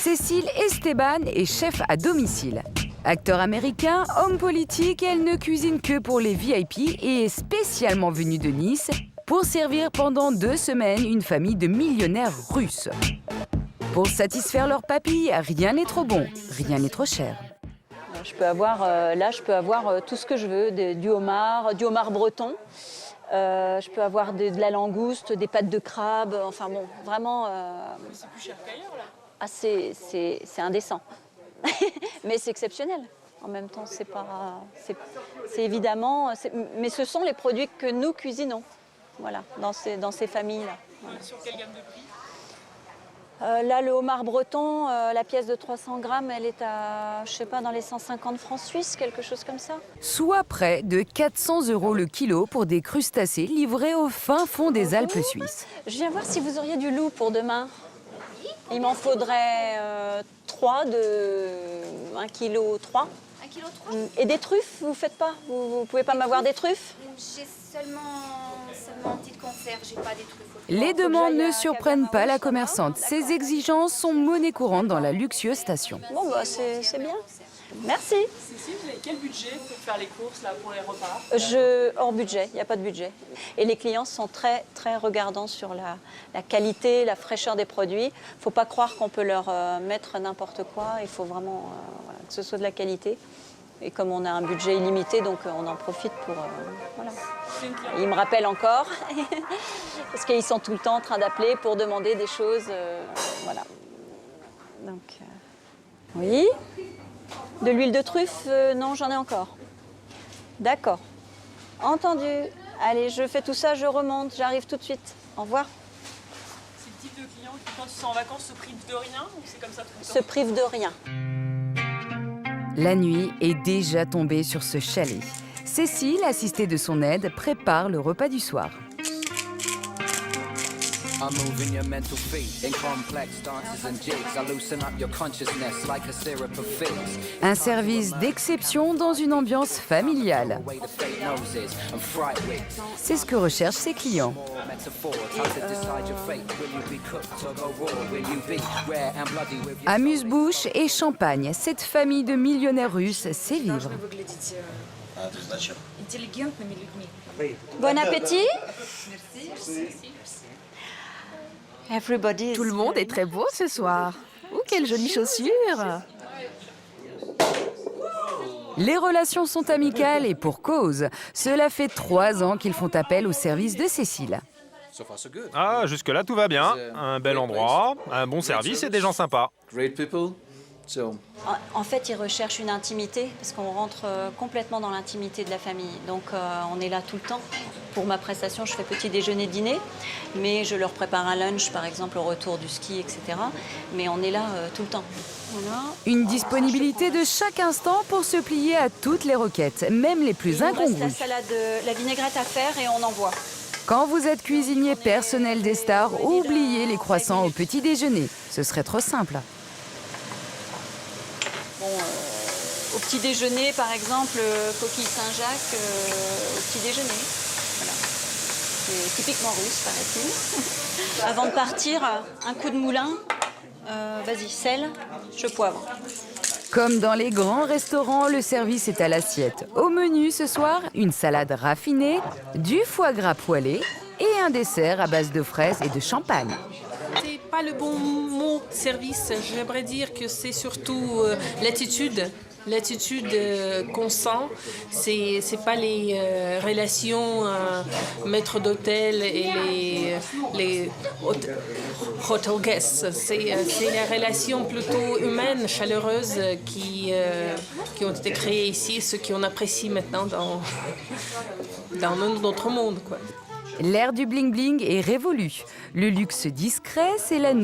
Cécile Esteban est chef à domicile. Acteur américain, homme politique, elle ne cuisine que pour les VIP et est spécialement venue de Nice pour servir pendant 2 semaines une famille de millionnaires russes. Pour satisfaire leur papille, rien n'est trop bon, rien n'est trop cher. Je peux avoir tout ce que je veux, du homard breton. Je peux avoir de la langouste, des pâtes de crabe, enfin bon, vraiment... C'est plus cher qu'ailleurs, là. Ah, c'est indécent. Mais c'est exceptionnel. En même temps, c'est évidemment... Mais ce sont les produits que nous cuisinons, voilà, dans ces familles-là. Voilà. Sur quelle gamme de prix? Là, le homard breton, la pièce de 300 grammes, elle est à, je sais pas, dans les 150 francs suisses, quelque chose comme ça. Soit près de 400 € le kilo pour des crustacés livrés au fin fond des Alpes suisses. Je viens voir si vous auriez du loup pour demain. Il m'en faudrait 3 de 1 kg 3. 1 kg 3. Et des truffes, vous faites pas? Vous pouvez pas m'avoir des truffes? J'ai seulement une petite conserve, j'ai pas des truffes. Les demandes ne surprennent pas la commerçante. Ses exigences sont monnaie courante dans la luxueuse station. Bon, bah, c'est bien. Merci. Cécile, vous avez quel budget pour faire les courses là, pour les repas? Hors budget, il n'y a pas de budget. Et les clients sont très, très regardants sur la qualité, la fraîcheur des produits. Il ne faut pas croire qu'on peut leur mettre n'importe quoi. Il faut vraiment voilà, que ce soit de la qualité. Et comme on a un budget illimité, donc on en profite pour... voilà. Ils me rappellent encore, parce qu'ils sont tout le temps en train d'appeler pour demander des choses. Voilà. Donc, oui. De l'huile de truffe, non, j'en ai encore. D'accord. Entendu. Allez, je fais tout ça, je remonte, j'arrive tout de suite. Au revoir. C'est le type de client qui, quand ils sont en vacances, se prive de rien ou c'est comme ça tout le temps? Se prive de rien. La nuit est déjà tombée sur ce chalet. Cécile, assistée de son aide, prépare le repas du soir. Un service d'exception dans une ambiance familiale. C'est ce que recherchent ses clients. Amuse-bouche et champagne, cette famille de millionnaires russes sait vivre. Bon appétit. Tout le monde est très beau ce soir. Oh, quelles jolies chaussures! Les relations sont amicales et pour cause. Cela fait 3 ans qu'ils font appel au service de Cécile. Ah, jusque-là, tout va bien. Un bel endroit, un bon service et des gens sympas. En fait, ils recherchent une intimité, parce qu'on rentre complètement dans l'intimité de la famille. Donc, on est là tout le temps. Pour ma prestation, je fais petit déjeuner, dîner, mais je leur prépare un lunch, par exemple, au retour du ski, etc. Mais on est là tout le temps. Voilà. Une disponibilité de chaque instant pour se plier à toutes les requêtes, même les plus Il nous reste incongrues. la salade, la vinaigrette à faire et on envoie. Quand vous êtes cuisinier personnel des stars, oubliez les croissants au petit déjeuner. Ce serait trop simple. Bon, au petit déjeuner, par exemple, coquille Saint-Jacques au petit déjeuner. Voilà. C'est typiquement russe, paraît-il. Avant de partir, un coup de moulin. Vas-y, sel, je poivre. Comme dans les grands restaurants, le service est à l'assiette. Au menu ce soir, une salade raffinée, du foie gras poêlé et un dessert à base de fraises et de champagne. C'est pas le bon mot, service. J'aimerais dire que c'est surtout l'attitude. L'attitude qu'on sent, c'est pas les relations maître d'hôtel et les hotel guests. C'est les relations plutôt humaines, chaleureuses qui ont été créées ici, ce qu'on apprécie maintenant dans notre monde, quoi. L'ère du bling-bling est révolue. Le luxe discret, c'est la